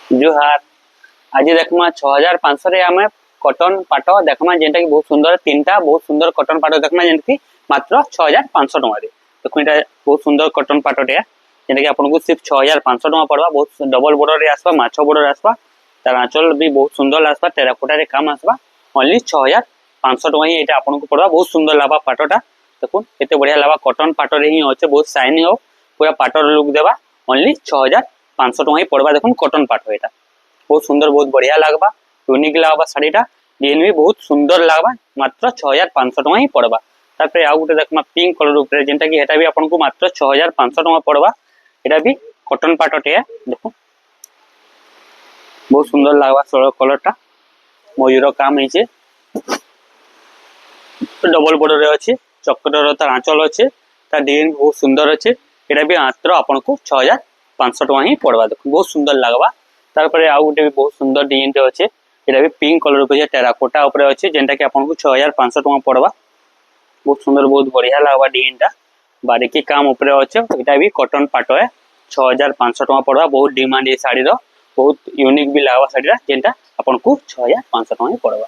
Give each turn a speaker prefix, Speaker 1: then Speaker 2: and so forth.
Speaker 1: जुहार आज देखमा 6500 रे आमे कॉटन पाट देखमा जेंटा की बहुत सुंदर तीनटा बहुत सुंदर कॉटन पाट देखमा जेंटा की मात्र 6500 टका रे देखो एटा बहुत सुंदर कॉटन पाटटे जेंटा की आपन को सिर्फ 6500 टका पड़वा। बहुत डबल बॉर्डर रे आसबा माछो बॉर्डर आसबा तार आंचल भी बहुत सुंदर आसबा टेराकोटा रे काम आसबा ओनली 6500 टका ही एटा आपन को पड़वा। बहुत सुंदर लाबा पाटटा देखो केते बढ़िया लाबा कॉटन पाट रे ही होचे बहुत शाइनिंग हो पूरा पाटर लुक देबा ओनली 6500 टका ही पड़वा। देखो कॉटन पाट एटा बहुत सुंदर बहुत बढ़िया लगबा यूनिक लगबा शाड़ीटा डिजाइन भी बहुत सुंदर लगबा मात्र 6500 टका ही पड़वा। तापर आउ गोटे देखमा पिंक कलर ऊपर जेंटा की हेटा भी आपन को मात्र 6500 टका पड़वा। एटा भी कॉटन पाटटे देखो बहुत सुंदर लगबा सोलो कलरटा मयूर काम होइछे डबल बॉर्डर रे अछि चक्कर तार आंचल अछि तार डिजाइन बहुत सुंदर अछि। एटा भी मात्र आपन को 6500 टका ही पड़वा। देखो बहुत सुंदर लगबा तारपर आउ गोटे भी बहुत सुंदर डिजाइन टे अच्छे एटा भी पिंक कलर ऊपर टेराकोटा ऊपर अच्छे जेंटा की आपन को 6500 टका पड़वा। बहुत सुंदर बहुत बढ़िया लगबा डिजाइनटा बारीकी काम ऊपर अच्छे एटा भी कॉटन पाट है 6500 टका पड़वा। बहुत डिमांड ये साड़ी रो बहुत यूनिक भी लगबा साड़ी जेंटा आपन को 6500 टका ही पड़वा।